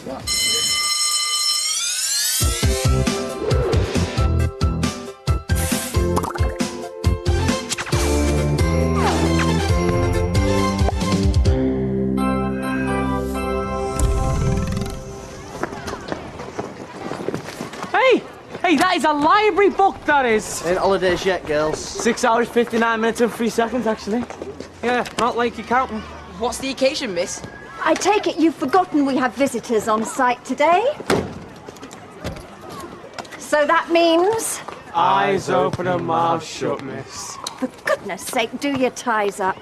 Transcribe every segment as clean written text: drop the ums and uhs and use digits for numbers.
Hey, that is a library book, that is. Ain't holidays yet, girls. 6 hours, 59 minutes and 3 seconds, actually. Yeah, not like you're counting. What's the occasion, miss? I take it you've forgotten we have visitors on site today? So that means... Eyes open and mouth shut, miss. For goodness sake, do your ties up.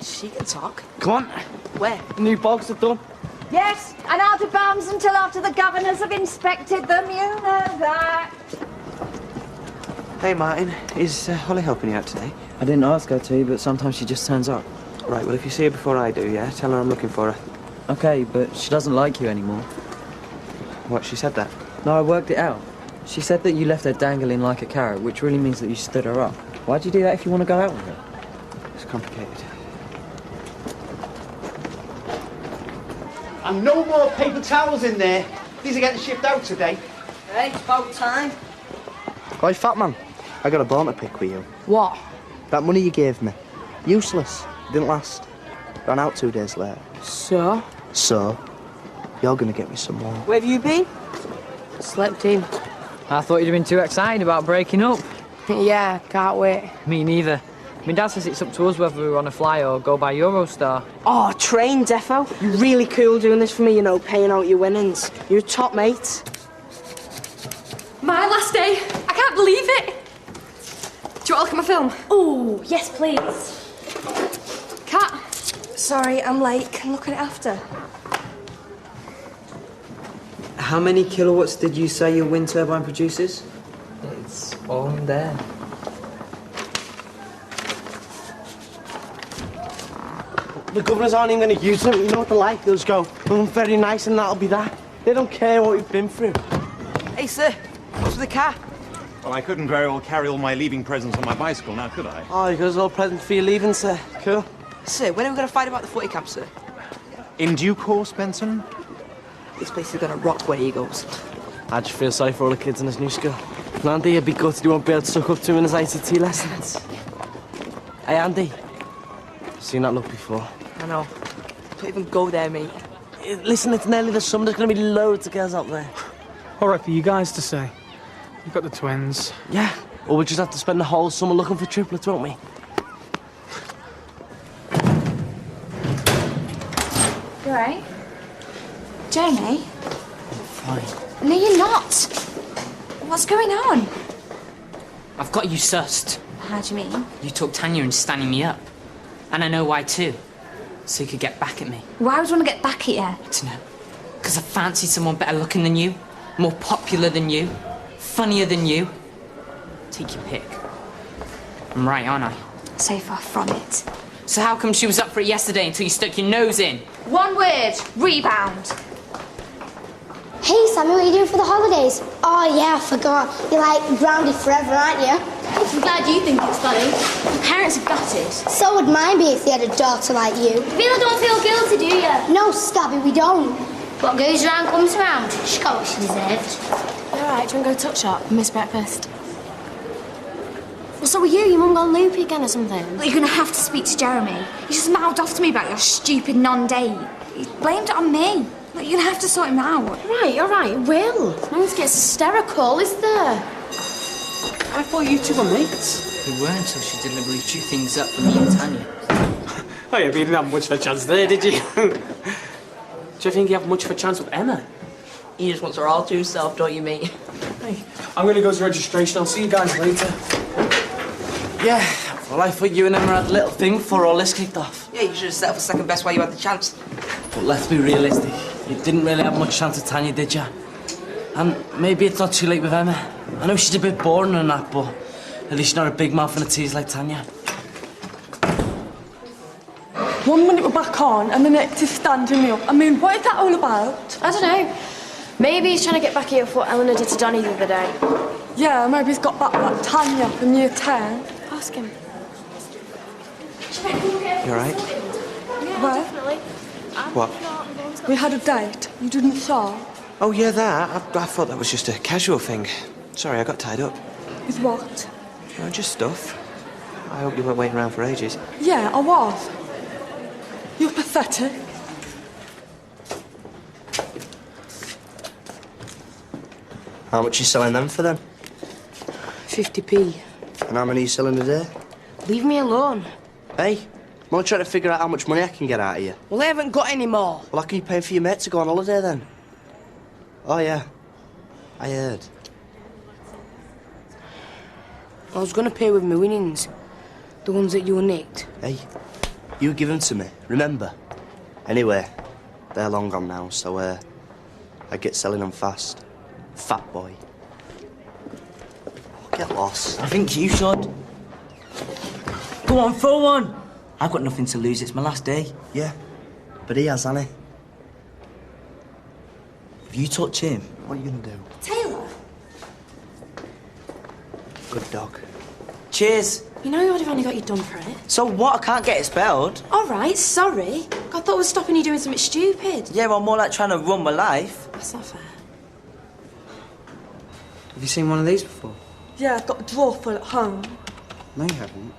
She can talk. Come on. Where? New bogs are done. Yes, and out of bounds until after the governors have inspected them, you know that. Hey, Martin, is Holly helping you out today? I didn't ask her to, but sometimes she just turns up. Right, well, if you see her before I do, yeah, tell her I'm looking for her. Okay, but she doesn't like you anymore. What, she said that? No, I worked it out. She said that you left her dangling like a carrot, which really means that you stood her up. Why'd you do that if you want to go out with her? It's complicated. And no more paper towels in there. These are getting shipped out today. Hey, it's about time. Oi, fat man, I got a bone to pick with you. What? That money you gave me, useless. Didn't last. Ran out 2 days later. So? So, you're gonna get me some more. Where have you been? Slept in. I thought you'd have been too excited about breaking up. Yeah, can't wait. Me neither. My dad says it's up to us whether we want to fly or go by Eurostar. Oh, train defo. You're really cool doing this for me, you know, paying out your winnings. You're a top mate. My last day. I can't believe it. Do you want to look at my film? Oh, yes, please. Cat. Sorry, I'm late. Can look at it after. How many kilowatts did you say your wind turbine produces? It's all in there. The governors aren't even going to use them. You know what they're like? They'll just go, "I'm very nice," and that'll be that. They don't care what we've been through. Hey, sir, what's with the car? Well, I couldn't very well carry all my leaving presents on my bicycle now, could I? Oh, you got us all present for your leaving, sir. Cool. Sir, when are we going to fight about the footy camp, sir? In due course, Benson. This place is going to rock where he goes. I just feel sorry for all the kids in this new school. And Andy, you'd be gutted you won't be able to suck up to him in his ICT lessons. Hey, Andy. Seen that look before. I know. Don't even go there, mate. Listen, it's nearly the summer. There's going to be loads of girls up there. All right for you guys to say. You've got the twins. Yeah. Or we'll just have to spend the whole summer looking for triplets, won't we? You alright? Jamie? Fine. No, you're not. What's going on? I've got you sussed. How do you mean? You took Tanya and standing me up. And I know why too. So you could get back at me. Why would you want to get back at you? I don't know. Because I fancied someone better looking than you, more popular than you, funnier than you. Take your pick. I'm right, aren't I? So far from it. So how come she was up for it yesterday until you stuck your nose in? One word. Rebound. Hey, Sammy, what are you doing for the holidays? Oh, yeah, I forgot. You're, like, grounded forever, aren't you? I'm glad you think it's funny. Your parents are gutted. So would mine be if they had a daughter like you. You really don't feel guilty, do you? No, Scabby, we don't. What goes around comes around. She got what she deserved. All right, do you want to go to Tuck Shop and miss breakfast? Well, so are you. Your mum gone loopy again or something? Well, you're going to have to speak to Jeremy. He just mouthed off to me about your stupid non-date. He blamed it on me. Look, you're going to have to sort him out. All right, Will. No one gets hysterical, is there? I thought you two were mates. We were until she deliberately drew things up for me and Tanya. Oh, yeah, but you didn't have much of a chance there, did you? Do you think you have much of a chance with Emma? He just wants her all to himself, don't you, mate? Hey, I'm going to go to registration. I'll see you guys later. Yeah, well, I thought you and Emma had a little thing before all this kicked off. Yeah, you should have settled for second best while you had the chance. But let's be realistic. You didn't really have much chance with Tanya, did you? And maybe it's not too late with Emma. I know she's a bit boring and that, but at least she's not a big mouth and a tease like Tanya. 1 minute we're back on, and the next is standing me up. I mean, what is that all about? I don't know. Maybe he's trying to get back at you for what Eleanor did to Donny the other day. Yeah, maybe he's got back like Tanya from year 10. Ask him. You all right? Yeah, Where? definitely. What? We had a date. You didn't show. Oh, yeah, that. I thought that was just a casual thing. Sorry, I got tied up. With what? Oh, just stuff. I hope you weren't waiting around for ages. Yeah, I was. You're pathetic. How much are you selling them for then? 50p. And how many are you selling a day? Leave me alone. Hey, I'm only trying to figure out how much money I can get out of you. Well, I haven't got any more. Well, how can you pay for your mate to go on holiday then? Oh, yeah. I heard. I was going to pay with my winnings. The ones that you nicked. Hey, you give them to me, remember? Anyway, they're long gone now, so, I get selling them fast. Fat boy. Oh, get lost. I think you should. Go on, throw one. I've got nothing to lose. It's my last day. Yeah, but he has, hasn't he? If you touch him... What are you gonna do? Taylor? Good dog. Cheers. You know I'd have only got you done for it. So what? I can't get it spelled. All right, sorry. I thought I was stopping you doing something stupid. Yeah, well, more like trying to run my life. That's not fair. Have you seen one of these before? Yeah, I've got a drawer full at home. No, you haven't.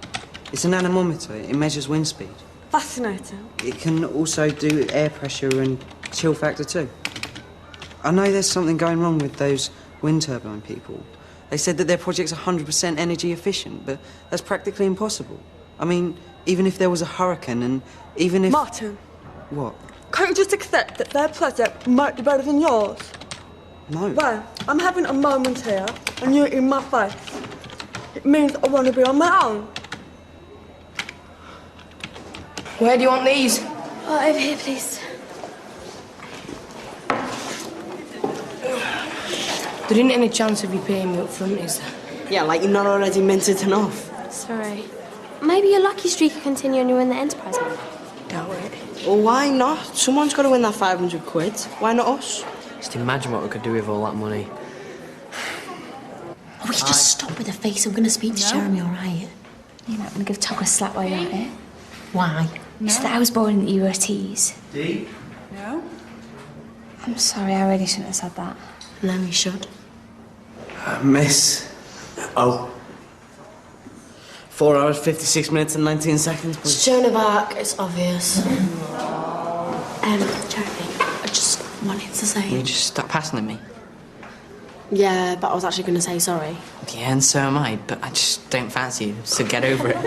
It's an anemometer. It measures wind speed. Fascinating. It can also do air pressure and chill factor too. I know there's something going wrong with those wind turbine people. They said that their project's 100% energy efficient, but that's practically impossible. I mean, even if there was a hurricane and even if... Martin. What? Can't you just accept that their project might be better than yours? No. Well, I'm having a moment here, and you're in my face. It means I want to be on my own. Where do you want these? Oh, over here, please. There isn't any chance of you paying me up front, is there? Yeah, like you're not already minted enough. Sorry. Maybe your lucky streak will continue and you win the Enterprise one. Doubt it. Well, why not? Someone's got to win that 500 quid. Why not us? Just imagine what we could do with all that money. Oh, will you just stop with the face? I'm going to speak to Jeremy, all right? You're not going to give Togger a slap while you're at it? Why? No. Is that I was born and that you were a tease? D? No. I'm sorry, I really shouldn't have said that. No, you should. Miss. Oh. 4 hours, 56 minutes and 19 seconds, please. It's Joan back, it's obvious. Jeremy, I just wanted to say... You just stop passing at me. Yeah, but I was actually going to say sorry. Yeah, and so am I, but I just don't fancy you, so get over it.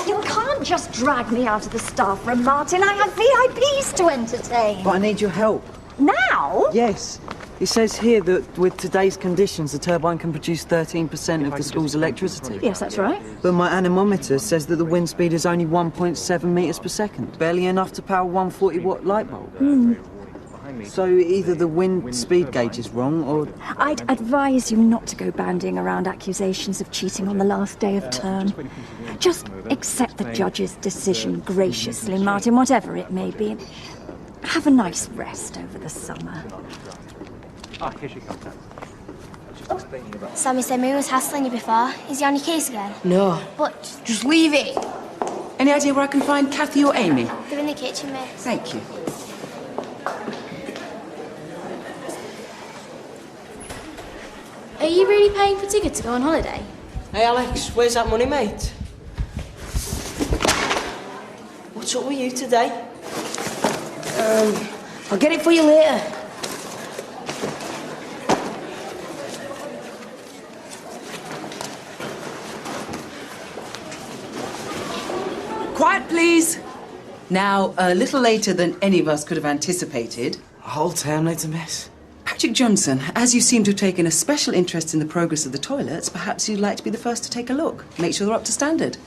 You can't just drag me out of the staff room, Martin. I have VIPs to entertain. But I need your help. Now? Yes. It says here that with today's conditions, the turbine can produce 13% of the school's electricity. Yes, that's right. But my anemometer says that the wind speed is only 1.7 metres per second. Barely enough to power 140-watt light bulb. So either the wind speed gauge is wrong, or... I'd advise you not to go bandying around accusations of cheating on the last day of term. Just accept the judge's decision graciously, Martin, whatever it may be. And have a nice rest over the summer. Oh, here she comes. Sammy said Moo was hassling you before. Is he on your case again? No. But... Just leave it. Any idea where I can find Kathy or Amy? They're in the kitchen, miss. Thank you. Are you really paying for tickets to go on holiday? Hey, Alex, where's that money, mate? What's up with you today? I'll get it for you later. Quiet, please. Now, a little later than any of us could have anticipated. A whole term later, miss. Patrick Johnson, as you seem to have taken a special interest in the progress of the toilets, perhaps you'd like to be the first to take a look. Make sure they're up to standard.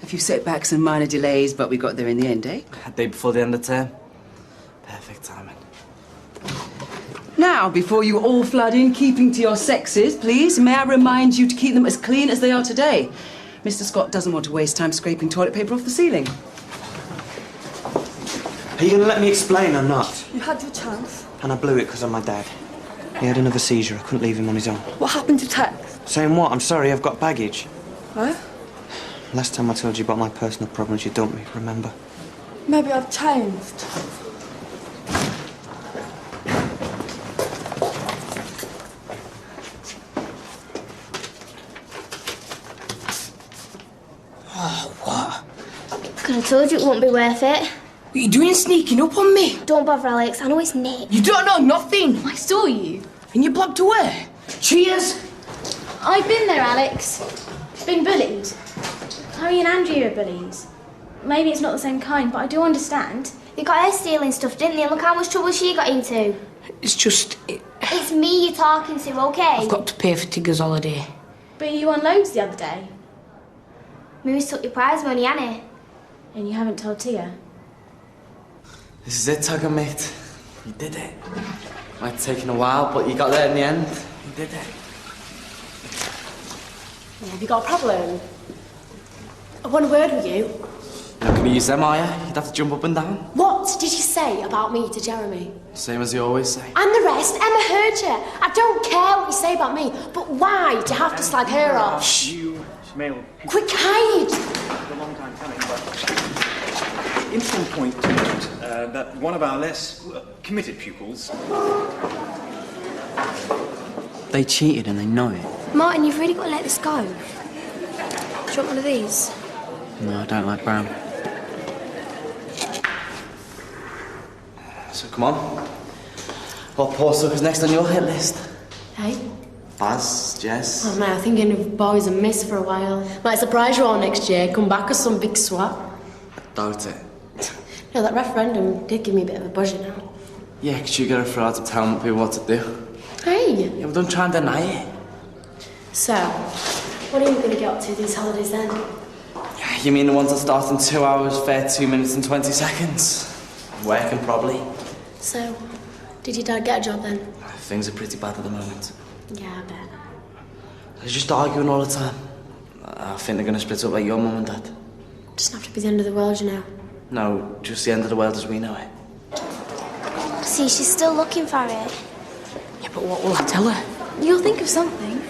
A few setbacks and minor delays, but we got there in the end, eh? A day before the end of term. Perfect timing. Now, before you all flood in, keeping to your sexes, please, may I remind you to keep them as clean as they are today. Mr. Scott doesn't want to waste time scraping toilet paper off the ceiling. Are you going to let me explain or not? You had your chance. And I blew it because of my dad. He had another seizure. I couldn't leave him on his own. What happened to Tex? Saying what? I'm sorry, I've got baggage. What? Last time I told you about my personal problems, you dumped me, remember? Maybe I've changed. Oh, what? Could have told you it wouldn't be worth it. What are you doing sneaking up on me? Don't bother, Alex. I know it's Nick. You don't know nothing. I saw you. And you blocked away. Cheers. I've been there, Alex. Been bullied. Chloe and Andrew are bullies. Maybe it's not the same kind, but I do understand. They got her stealing stuff, didn't they? And look how much trouble she got into. It's just... It's me you're talking to, okay? I've got to pay for Tigger's holiday. But you won loads the other day. Moose took your prize money, Annie. And you haven't told Tia. This is it, Togger, mate. You did it. Might have taken a while, but you got there in the end. You did it. Yeah, have you got a problem? I want a word with you. You're not going to use them, are you? You'd have to jump up and down. What did you say about me to Jeremy? Same as you always say. And the rest? Emma heard you. I don't care what you say about me, but why do you have to slag her off? Shh. Quick, hide! A long time coming, but interesting point to note that one of our less committed pupils. They cheated and they know it. Martin, you've really got to let this go. Do you want one of these? No, I don't like brown. So come on. What poor sucker's next on your hit list? Hey? Baz, Jess. Oh, mate, I'm thinking of boys and miss for a while. Might surprise you all next year. Come back as some big swat. Doubt it. No, that referendum did give me a bit of a buzz, you know. Yeah, 'cause you get a fraud to tell people what to do. Hey! Yeah, but don't try and deny it. So, what are you going to get up to these holidays then? You mean the ones that start in 2 hours, 32 minutes and 20 seconds? Working, probably. So, did your dad get a job then? Things are pretty bad at the moment. Yeah, I bet. They're just arguing all the time. I think they're going to split up like your mum and dad. Doesn't have to be the end of the world, you know. No, just the end of the world as we know it. See, she's still looking for it. Yeah, but what will I tell her? You'll think of something.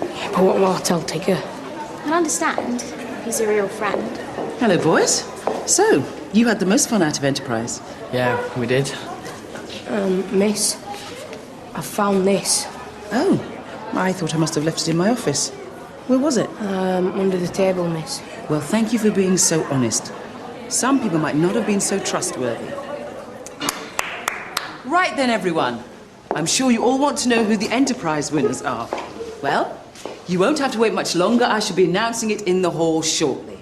Yeah, but what will I tell Tigger? I understand. He's a real friend. Hello, boys. So, you had the most fun out of Enterprise. Yeah, we did. Miss, I found this. Oh, I thought I must have left it in my office. Where was it? Under the table, miss. Well, thank you for being so honest. Some people might not have been so trustworthy. Right then, everyone. I'm sure you all want to know who the Enterprise winners are. Well, you won't have to wait much longer. I shall be announcing it in the hall shortly.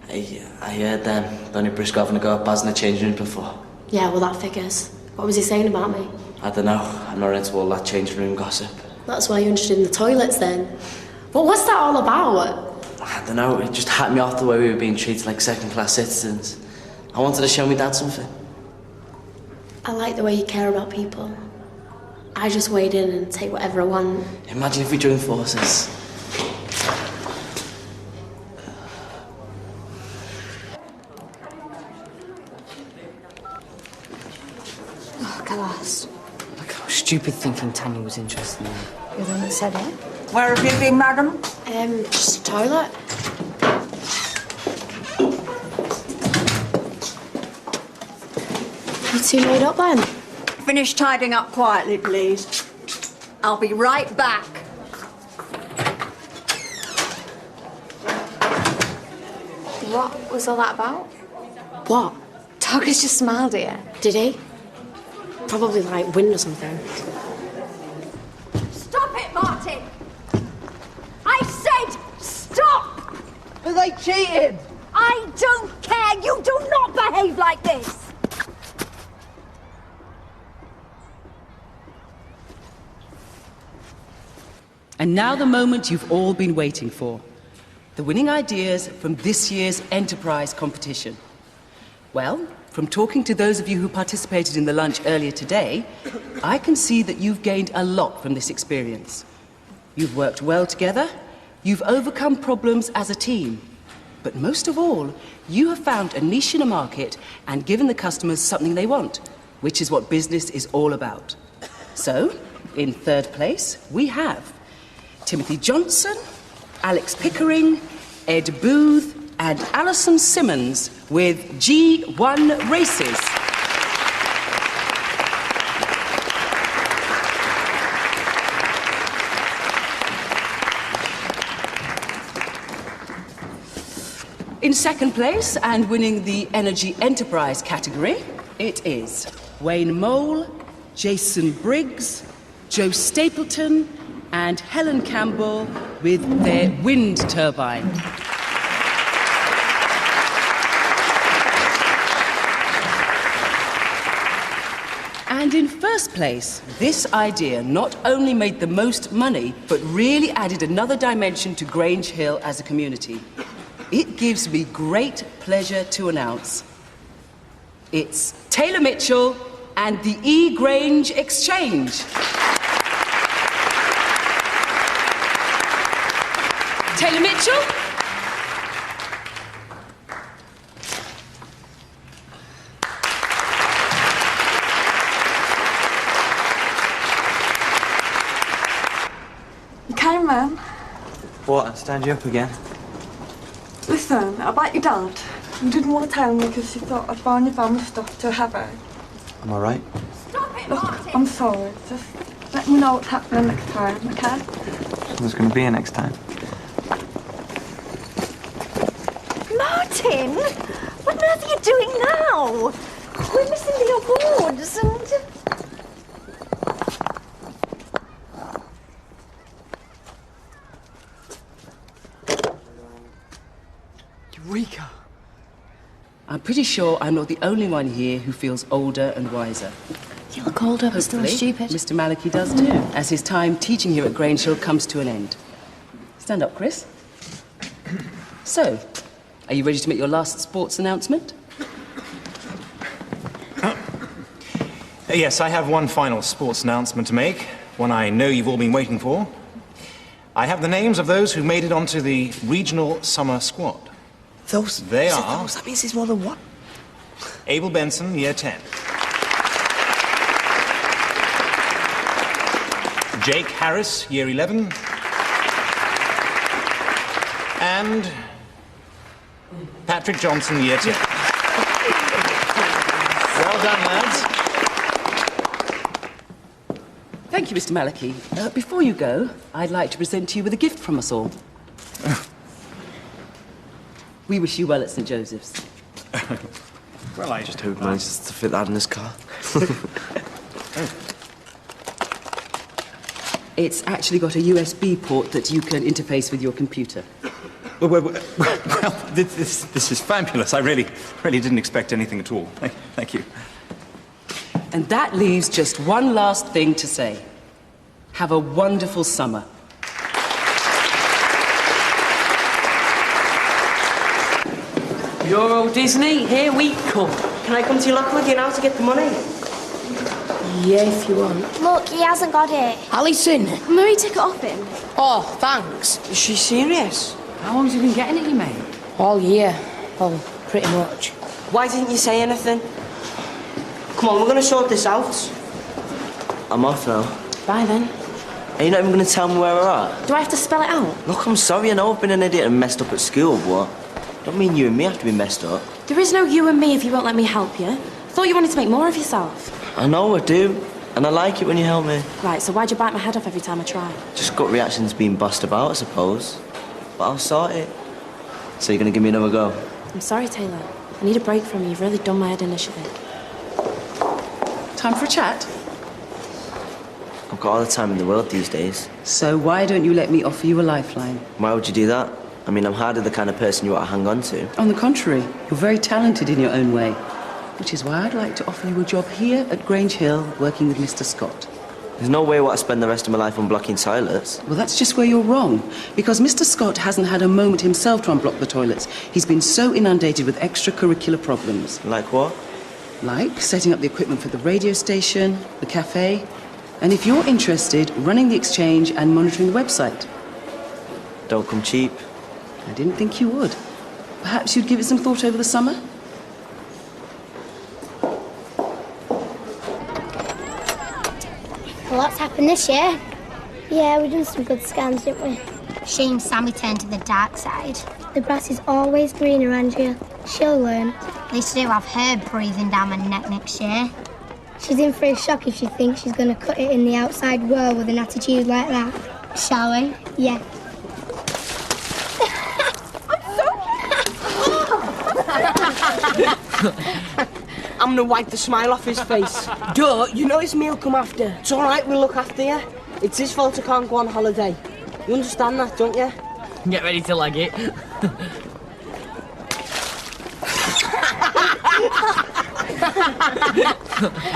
I heard Donny Briscoe having a go at Baz in the changing room before. Yeah, well, that figures. What was he saying about me? I don't know. I'm not into all that changing room gossip. That's why you're interested in the toilets, then. But what's that all about? I don't know. It just had me off the way we were being treated like second-class citizens. I wanted to show me dad something. I like the way you care about people. I just wade in and take whatever I want. Imagine if we joined forces. Oh, Galas. Look how stupid thinking Tanya was interested in me. You're the one that said it? Where have you been, madam? Just the toilet. You two made up then? Finish tidying up quietly, please. I'll be right back. What was all that about? What? Togger's just smiled at you. Did he? Probably like wind or something. Stop it, Martin! I said stop! But they cheated! I don't care! You do not behave like this! And now the moment you've all been waiting for. The winning ideas from this year's Enterprise competition. Well, from talking to those of you who participated in the lunch earlier today, I can see that you've gained a lot from this experience. You've worked well together, you've overcome problems as a team, but most of all, you have found a niche in a market and given the customers something they want, which is what business is all about. So, in third place, we have Timothy Johnson, Alex Pickering, Ed Booth, and Alison Simmons with G1 Races. In second place and winning the Energy Enterprise category, it is Wayne Mole, Jason Briggs, Joe Stapleton, and Helen Campbell with their wind turbine. And in first place, this idea not only made the most money, but really added another dimension to Grange Hill as a community. It gives me great pleasure to announce it's Taylor Mitchell and the E. Grange Exchange. Taylor Mitchell? You came round. What? Stand you up again? Listen, about your dad. You didn't want to tell me because you thought I'd find your family stuff too heavy. Am I right? Look, I'm sorry. Just let me know what's happening next time, okay? There's going to be a next time. Martin! What on earth are you doing now? We're missing the awards and... Eureka! I'm pretty sure I'm not the only one here who feels older and wiser. You look older, but still Hopefully, stupid. Mr. Malachi does too, as his time teaching here at Grange Hill comes to an end. Stand up, Chris. So, are you ready to make your last sports announcement? Yes, I have one final sports announcement to make, one I know you've all been waiting for. I have the names of those who made it onto the regional summer squad. They are... Those? That means there's more than one. Abel Benson, Year 10. Jake Harris, Year 11. And Patrick Johnson, Year 10. Well done, lads. Thank you, Mr. Malachi. Before you go, I'd like to present you with a gift from us all. We wish you well at St. Joseph's. Well, I just hope he manages to fit that in his car. It's actually got a USB port that you can interface with your computer. Well, this is fabulous. I really didn't expect anything at all. Thank you. And that leaves just one last thing to say. Have a wonderful summer. Euro Disney, here we come. Can I come to your locker with you now to get the money? Yeah, if you want. Look, he hasn't got it. Alison! Murray took it off him. Oh, thanks. Is she serious? How long's you been getting it, you mate? All year. Well, pretty much. Why didn't you say anything? Come on, we're going to sort this out. I'm off now. Bye then. Are you not even going to tell me where we're at? Do I have to spell it out? Look, I'm sorry. I know I've been an idiot and messed up at school, but don't mean you and me have to be messed up. There is no you and me if you won't let me help you. I thought you wanted to make more of yourself. I know I do, and I like it when you help me. Right, so why'd you bite my head off every time I try? Just gut reactions being bossed about, I suppose. But I'll sort it. So you're going to give me another go? I'm sorry, Taylor. I need a break from you. You've really done my head initially. Time for a chat? I've got all the time in the world these days. So why don't you let me offer you a lifeline? Why would you do that? I mean, I'm hardly the kind of person you want to hang on to. On the contrary, you're very talented in your own way. Which is why I'd like to offer you a job here at Grange Hill, working with Mr. Scott. There's no way I want to spend the rest of my life unblocking toilets. Well, that's just where you're wrong. Because Mr. Scott hasn't had a moment himself to unblock the toilets. He's been so inundated with extracurricular problems. Like what? Like setting up the equipment for the radio station, the cafe, and if you're interested, running the exchange and monitoring the website. Don't come cheap. I didn't think you would. Perhaps you'd give it some thought over the summer? A lot's happened this year. Yeah, we've done some good scans, didn't we? Shame Sammy turned to the dark side. The grass is always greener, Andrea. She'll learn. At least I do have her breathing down my neck next year. She's in for a shock if she thinks she's going to cut it in the outside world with an attitude like that. Shall we? Yeah. I'm gonna wipe the smile off his face. Duh, you know it's me'll come after. It's all right, we'll look after you. It's his fault I can't go on holiday. You understand that, don't you? Get ready to leg it.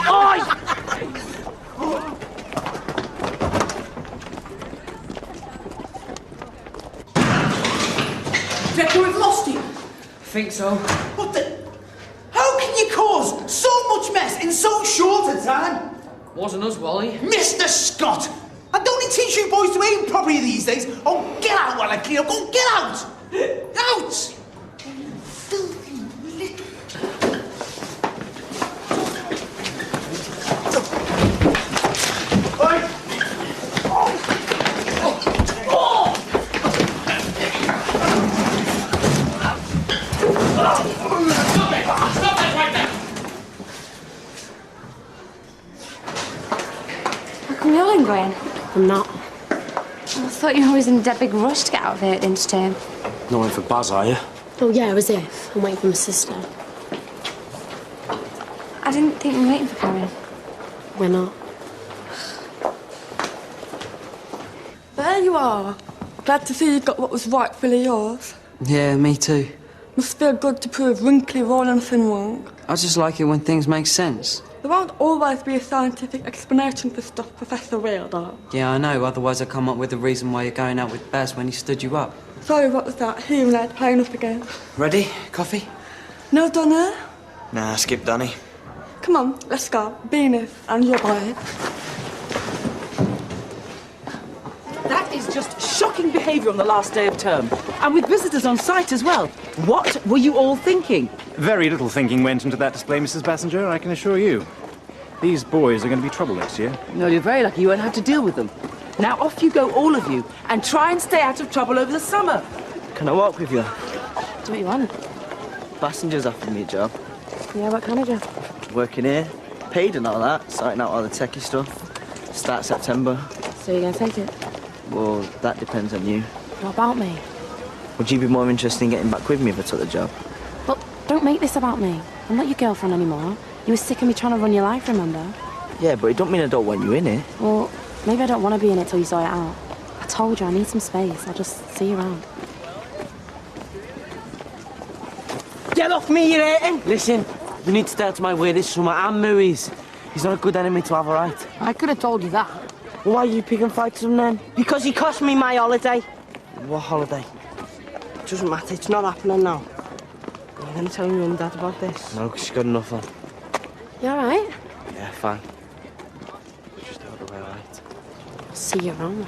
Oi! Reckon we've lost him? Think so. What the... How can you cause so much mess in so short a time? Wasn't us, Wally. Mr. Scott! I don't need to teach you boys to aim properly these days. Oh, get out while I clean up. Go, get out! Out! Come yelling, Gwen. I'm not. I thought you were always in a dead big rush to get out of here at dinner time. Not waiting for Baz, are you? Oh, yeah, as if. I'm waiting for my sister. I didn't think we were waiting for Karen. We're not. There you are. Glad to see you got what was rightfully yours. Yeah, me too. Must feel good to prove wrinkly roll anything wrong. I just like it when things make sense. There won't always be a scientific explanation for stuff, Professor Wilder. Yeah, I know, otherwise I'd come up with the reason why you're going out with Baz when he stood you up. Sorry, what was that? Hearing aid playing up again. Ready? Coffee? No dinner? Nah, skip Danny. Come on, let's go. Venus and your bride. That is just shocking behaviour on the last day of term. And with visitors on site as well. What were you all thinking? Very little thinking went into that display, Mrs. Bassinger, I can assure you. These boys are going to be trouble next year. No, you're very lucky you won't have to deal with them. Now off you go, all of you, and try and stay out of trouble over the summer. Can I walk with you? Do what you want. Bassinger's offered me a job. Yeah, what kind of job? Working here. Paid and all that. Sorting out all the techie stuff. Start September. So you're going to take it? Well, that depends on you. What about me? Would you be more interested in getting back with me if I took the job? Well, don't make this about me. I'm not your girlfriend anymore. You were sick of me trying to run your life, remember? Yeah, but it don't mean I don't want you in it. Well, maybe I don't want to be in it till you sort it out. I told you, I need some space. I'll just see you around. Get off me, you hating! Listen, you need to stay out of my way this summer. I'm Murray's. He's not a good enemy to have, all right? I could have told you that. Well, why are you picking fights with him then? Because he cost me my holiday. What holiday? It doesn't matter, it's not happening now. Are you going to tell your mum and dad about this? No, because she's got enough on. You all right? Yeah, fine. Just out of the way, all right. I'll see you around.